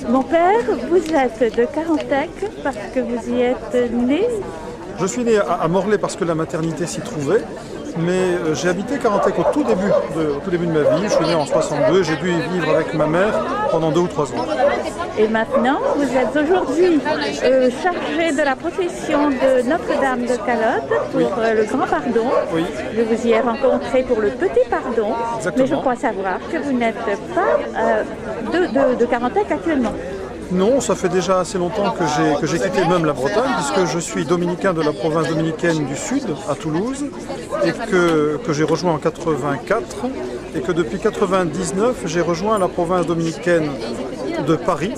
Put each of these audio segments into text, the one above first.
Mon père, vous êtes de Carantec parce que vous y êtes né. Je suis né à Morlaix parce que la maternité s'y trouvait, mais j'ai habité Carantec au tout début de ma vie. Je suis né en 62, j'ai dû y vivre avec ma mère pendant 2 ou 3 ans. Et maintenant, vous êtes aujourd'hui chargé de la procession de Notre-Dame de Calotte pour le Grand Pardon. Oui. Je vous y ai rencontré pour le Petit Pardon, Exactement. mais je crois savoir que vous n'êtes pas de Carantec actuellement. Non, ça fait déjà assez longtemps que j'ai quitté même la Bretagne, puisque je suis dominicain de la province dominicaine du Sud, à Toulouse, et que j'ai rejoint en 84, et que depuis 99, j'ai rejoint la province dominicaine de Paris,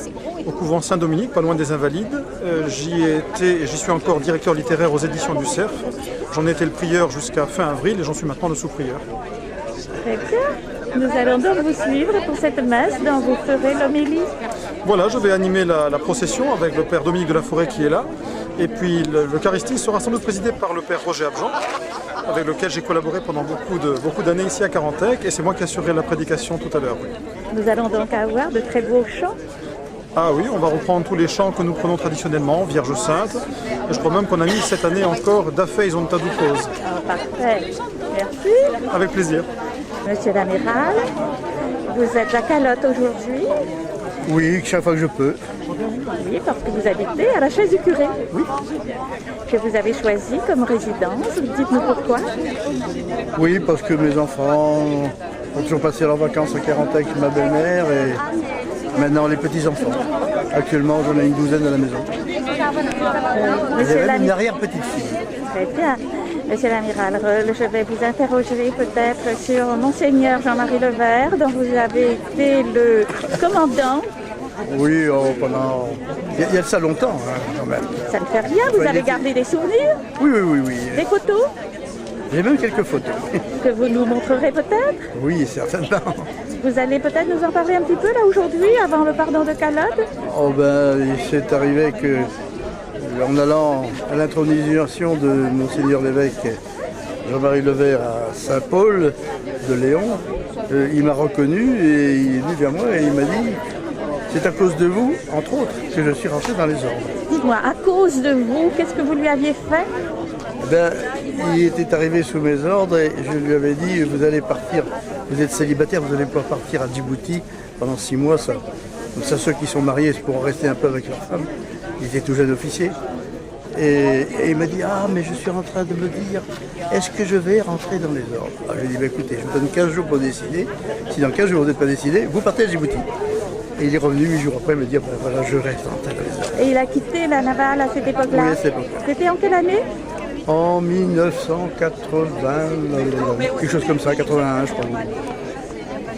au couvent Saint-Dominique, pas loin des Invalides. J'y ai été, et j'y suis encore directeur littéraire aux éditions du Cerf. J'en ai été le prieur jusqu'à fin avril, et j'en suis maintenant le sous-prieur. Très bien. Nous allons donc vous suivre pour cette messe dont vous ferez l'homélie. Voilà, je vais animer la procession avec le père Dominique de la Forêt qui est là. Et puis l'Eucharistie sera sans doute présidée par le père Roger Abjean, avec lequel j'ai collaboré pendant beaucoup d'années ici à Carantec. Et c'est moi qui assurerai la prédication tout à l'heure. Oui. Nous allons donc avoir de très beaux chants. Ah oui, on va reprendre tous les chants que nous prenons traditionnellement, Vierge Sainte. Et je crois même qu'on a mis cette année encore Dafé ils ont ta cause. Ah, parfait. Merci. Avec plaisir. Monsieur l'amiral, vous êtes à Calotte aujourd'hui. Oui, chaque fois que je peux. Oui, parce que vous habitez à la Chaise du Curé. Oui. Que vous avez choisi comme résidence. Dites-nous pourquoi. Oui, parce que mes enfants ont toujours passé leurs vacances à Carantec avec ma belle-mère et maintenant les petits-enfants. Actuellement, j'en ai une douzaine à la maison. Monsieur J'ai une arrière-petite-fille. Très bien. Monsieur l'amiral, je vais vous interroger peut-être sur Monseigneur Jean-Marie Levert, dont vous avez été le commandant. Oui, pendant... Il y a de ça longtemps, hein, quand même. Ça ne fait rien, vous avez gardé des souvenirs? Oui. Des photos? J'ai même quelques photos. Que vous nous montrerez peut-être? Oui, certainement. Vous allez peut-être nous en parler un petit peu là aujourd'hui, avant le pardon de Calotte? Oh ben, c'est arrivé que, en allant à l'intronisation de Monseigneur l'évêque Jean-Marie Levert à Saint-Paul de Léon, il m'a reconnu et il est venu vers moi et il m'a dit « C'est à cause de vous, entre autres, que je suis rentré dans les ordres. » Dites-moi, à cause de vous, qu'est-ce que vous lui aviez fait? Ben, il était arrivé sous mes ordres et je lui avais dit « Vous allez partir, vous êtes célibataire, vous allez pouvoir partir à Djibouti pendant 6 mois. » Donc ça, ceux qui sont mariés pourront rester un peu avec leur femme. Il était tout jeune officier. Et il m'a dit « Ah, mais je suis en train de me dire, est-ce que je vais rentrer dans les ordres ?» Alors, je lui ai dit bah, « Écoutez, je vous donne 15 jours pour décider. Si dans 15 jours vous n'êtes pas décidé, vous partez à Djibouti. » Et il est revenu 8 jours après me dire ben, « Voilà, je reste rentré dans les ordres. » Et il a quitté la navale à cette époque-là? Oui, à cette époque-là. C'était en quelle année? En 1980, quelque chose comme ça, 81 je crois.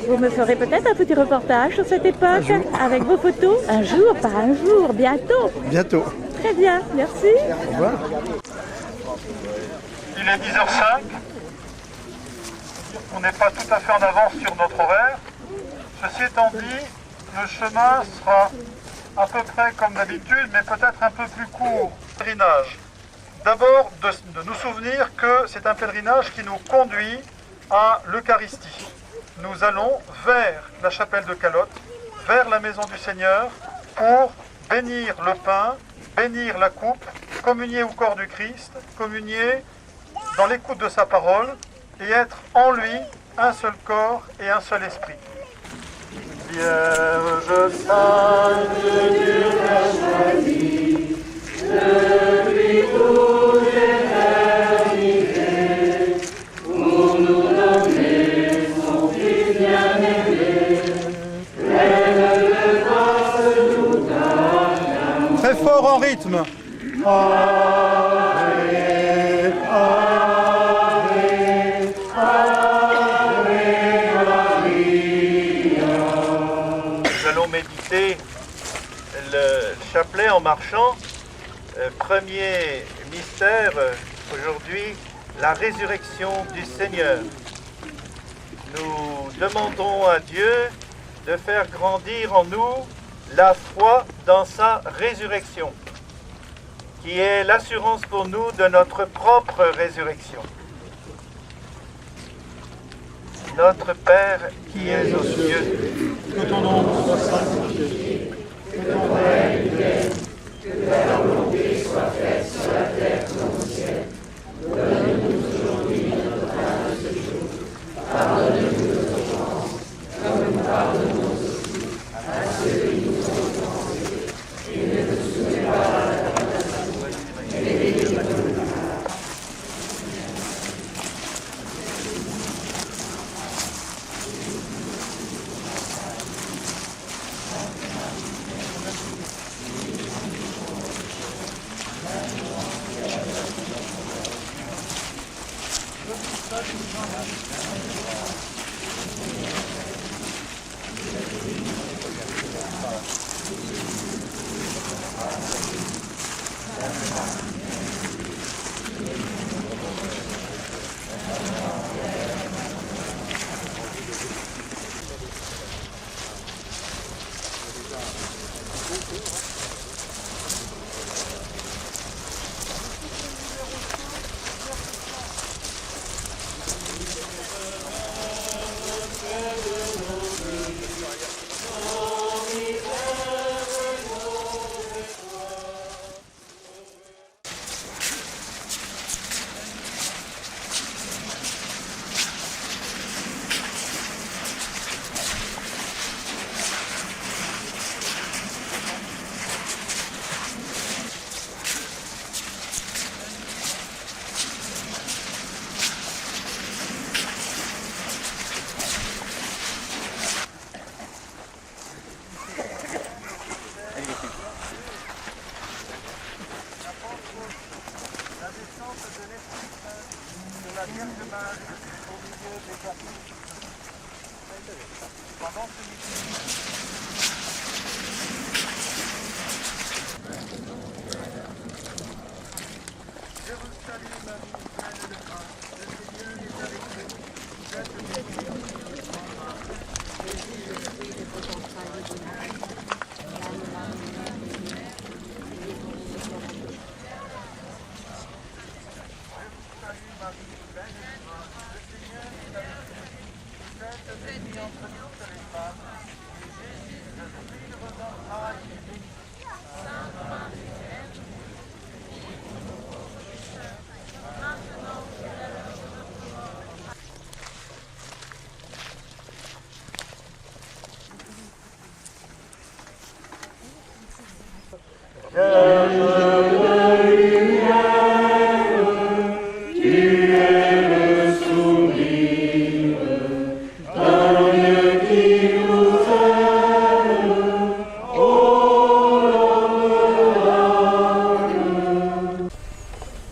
Vous me ferez peut-être un petit reportage sur cette époque avec vos photos? Un jour, pas un jour, bientôt. Bientôt. Très bien, merci. Au revoir. Il est 10h05. On n'est pas tout à fait en avance sur notre horaire. Ceci étant dit, le chemin sera à peu près comme d'habitude, mais peut-être un peu plus court. Pèlerinage. D'abord, de nous souvenir que c'est un pèlerinage qui nous conduit à l'Eucharistie. Nous allons vers la chapelle de Calotte, vers la maison du Seigneur, pour bénir le pain, bénir la coupe, communier au corps du Christ, communier dans l'écoute de sa parole et être en lui un seul corps et un seul esprit. Vierge sainte, Dieu t'a choisi, depuis toute l'éternité, pour nous donner son Fils bien-aimé, pleine de grâce nous donne. Très fort en rythme. Nous allons méditer le chapelet en marchant. Premier mystère aujourd'hui, la résurrection du Seigneur. Nous demandons à Dieu de faire grandir en nous la foi dans sa résurrection, qui est l'assurance pour nous de notre propre résurrection. Notre Père qui es aux cieux, que ton nom soit sanctifié, que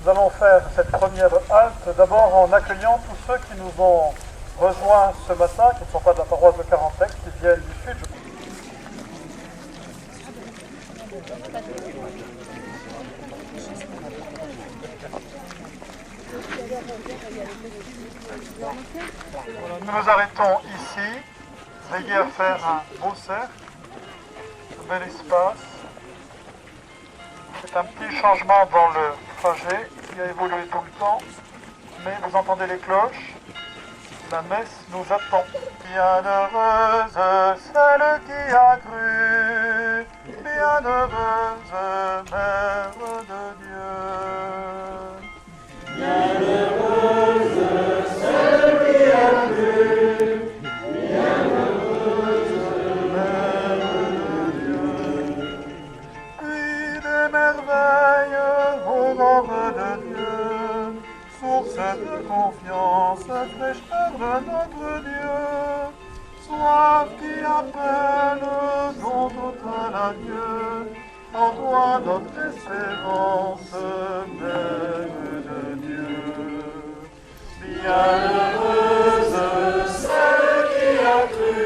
Nous allons faire cette première halte d'abord en accueillant tous ceux qui nous ont rejoints ce matin, qui ne sont pas de la paroisse de Carantec, qui viennent du sud. Voilà, nous nous arrêtons ici. Veillez à faire un beau cercle, un bel espace. C'est un petit changement dans le trajet qui a évolué tout le temps, mais vous entendez les cloches, la messe nous attend. Bienheureuse celle qui a cru, bienheureuse Mère de Dieu. Bienheureuse celle qui a cru, bienheureuse Mère de Dieu. Puis des merveilles au nord de Dieu, source de confiance, fraîcheur de notre Dieu, soif qui appelle, dont total adieu, en toi notre espérance, Mère de Dieu. Bienheureuse celle qui a cru,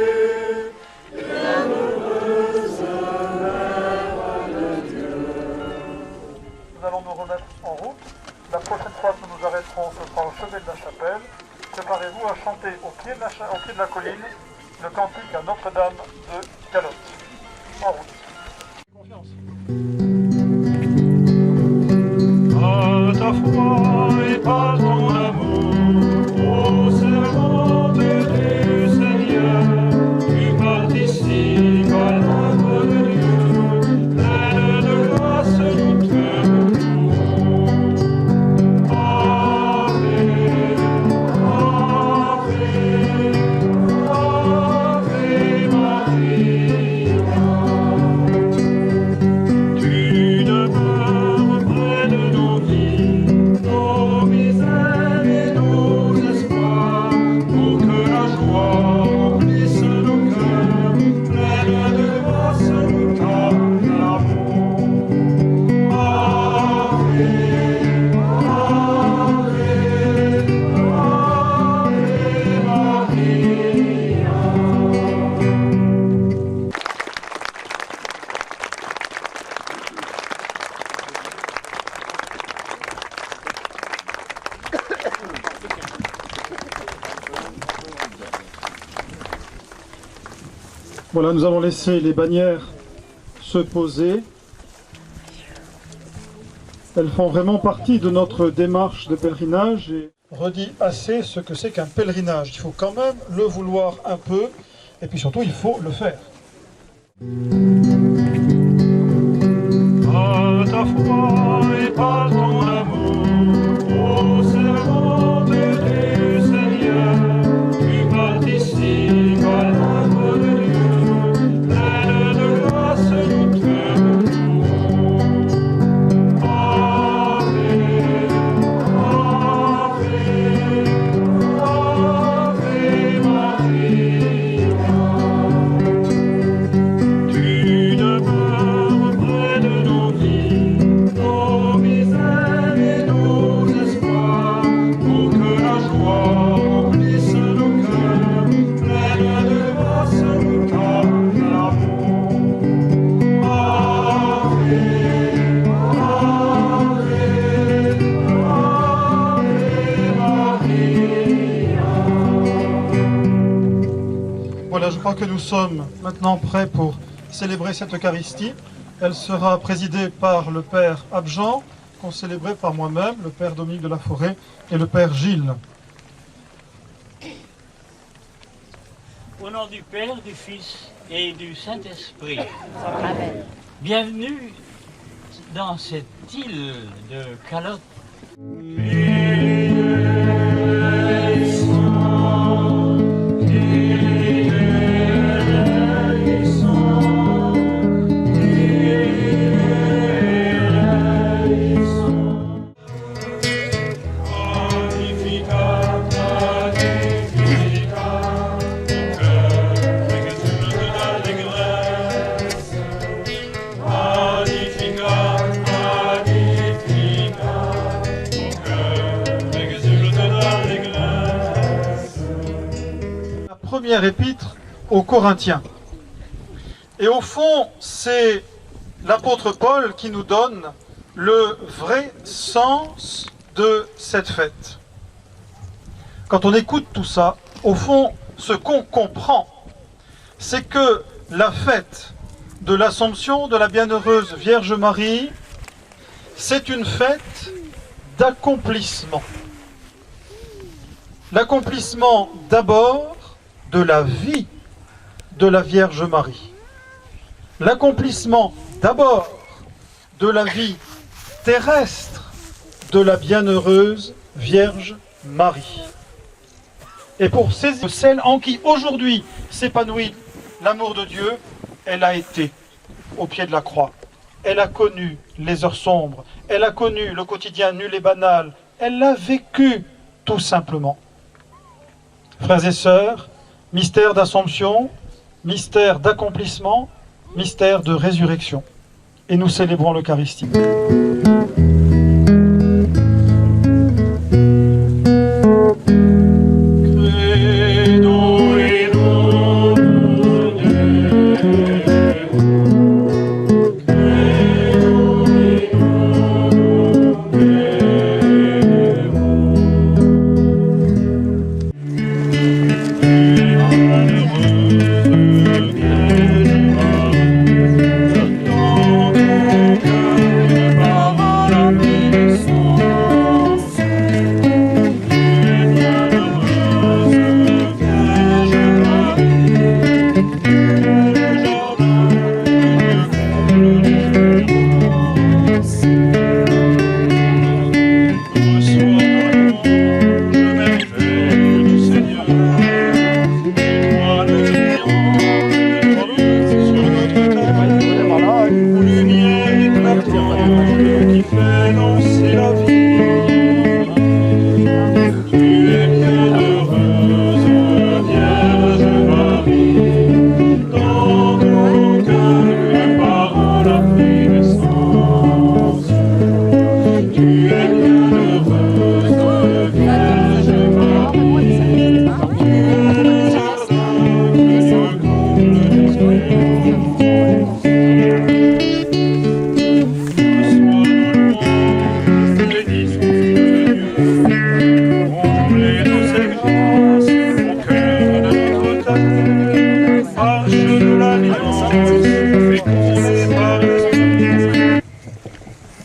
bienheureuse Mère de Dieu. Nous allons nous remettre en route. La prochaine fois que nous nous arrêterons, ce sera au chevet de la chapelle. Préparez-vous à chanter au pied de la colline le cantique à Notre-Dame de Calotte. En route. Confiance. Par ta foi et par ton amour, ô servante du Seigneur, tu participes à l'œuvre de Dieu, pleine de grâce nous te louons. Ave, Ave, Ave Maria. Tu demeures près de nos vies, nos misères et nos espoirs, pour que la joie remplisse nos cœurs, pleine de grâce nous t'acclamons. Ave, Ave, Ave Maria. Voilà, nous allons laisser les bannières se poser. Elles font vraiment partie de notre démarche de pèlerinage. Et redit assez ce que c'est qu'un pèlerinage. Il faut quand même le vouloir un peu, et puis surtout il faut le faire. Par ta foi et par ton amour, ô servante du Seigneur, tu participes à l'œuvre de Dieu, pleine de grâce nous te louons. Ave, Ave, Ave Maria. Tu demeures près de nos vies, nos misères. que nous sommes maintenant prêts pour célébrer cette Eucharistie. Elle sera présidée par le Père Abjean, concélébré par moi-même, le Père Dominique de la Forêt et le Père Gilles. Au nom du Père, du Fils et du Saint-Esprit. Amen. Bienvenue dans cette île de Calotte. Première épître aux Corinthiens. Et au fond, c'est l'apôtre Paul qui nous donne le vrai sens de cette fête. Quand on écoute tout ça, au fond, ce qu'on comprend, c'est que la fête de l'Assomption de la Bienheureuse Vierge Marie, c'est une fête d'accomplissement. L'accomplissement d'abord de la vie de la Vierge Marie. L'accomplissement d'abord de la vie terrestre de la bienheureuse Vierge Marie. Et pour celle en qui aujourd'hui s'épanouit l'amour de Dieu, elle a été au pied de la croix. Elle a connu les heures sombres, elle a connu le quotidien nul et banal, elle l'a vécu tout simplement. Frères et sœurs, mystère d'Assomption, mystère d'accomplissement, mystère de résurrection. Et nous célébrons l'Eucharistie.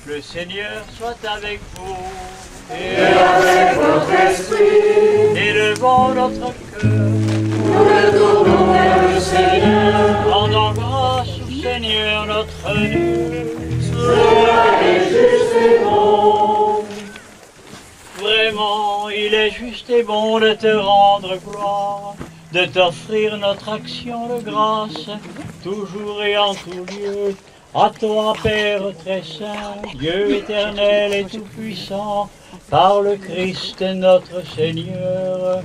Le Seigneur soit avec vous et avec votre esprit. Élevons notre cœur. Nous le tournons vers le Seigneur. Rendons grâce au Seigneur notre Dieu. Cela est juste et bon. Vraiment, il est juste et bon de te rendre gloire, de t'offrir notre action de grâce, toujours et en tout lieu. À toi, Père très saint, Dieu éternel et tout-puissant, par le Christ notre Seigneur.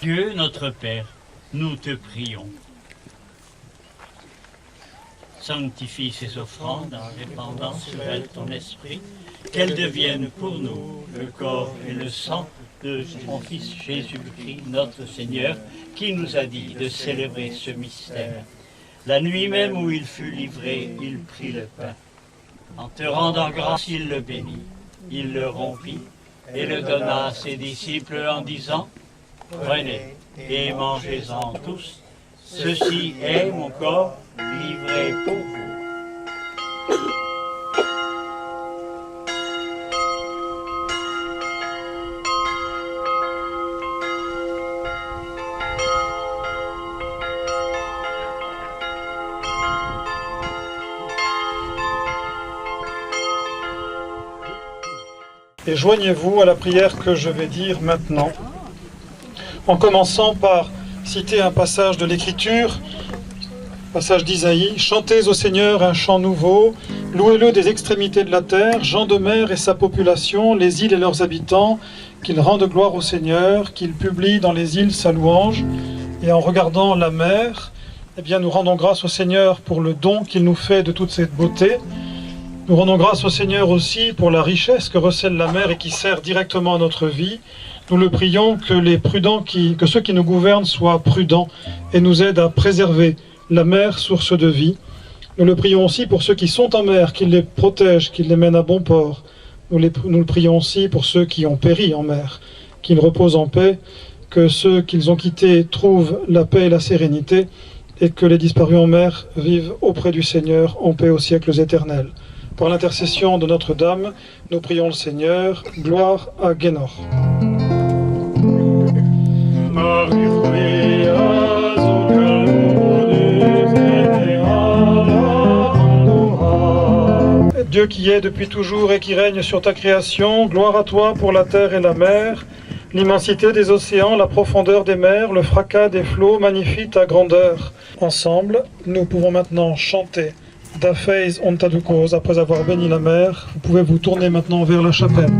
Dieu notre Père, nous te prions. Sanctifie ces offrandes en répandant sur elles ton esprit, qu'elles deviennent pour nous le corps et le sang de ton Fils Jésus-Christ, notre Seigneur, qui nous a dit de célébrer ce mystère. La nuit même où il fut livré, il prit le pain. En te rendant grâce, il le bénit, il le rompit et le donna à ses disciples en disant « Prenez et mangez-en tous, Ceci est mon corps livré pour vous. Et joignez-vous à la prière que je vais dire maintenant, en commençant par citer un passage de l'Écriture, passage d'Isaïe. « Chantez au Seigneur un chant nouveau, louez-le des extrémités de la terre, gens de mer et sa population, les îles et leurs habitants, qu'ils rendent gloire au Seigneur, qu'ils publient dans les îles sa louange. » Et en regardant la mer, eh bien, nous rendons grâce au Seigneur pour le don qu'il nous fait de toute cette beauté. Nous rendons grâce au Seigneur aussi pour la richesse que recèle la mer et qui sert directement à notre vie. Nous le prions que ceux qui nous gouvernent soient prudents et nous aident à préserver la mer, source de vie. Nous le prions aussi pour ceux qui sont en mer, qu'ils les protègent, qu'ils les mènent à bon port. Nous le prions aussi pour ceux qui ont péri en mer, qu'ils reposent en paix, que ceux qu'ils ont quittés trouvent la paix et la sérénité, et que les disparus en mer vivent auprès du Seigneur en paix aux siècles éternels. Par l'intercession de Notre-Dame, nous prions le Seigneur. Gloire à Guénor. Dieu qui est depuis toujours et qui règne sur ta création, gloire à toi pour la terre et la mer, l'immensité des océans, la profondeur des mers, le fracas des flots magnifie ta grandeur. Ensemble, nous pouvons maintenant chanter Da Feis on Tadukos après avoir béni la mer. Vous pouvez vous tourner maintenant vers la chapelle.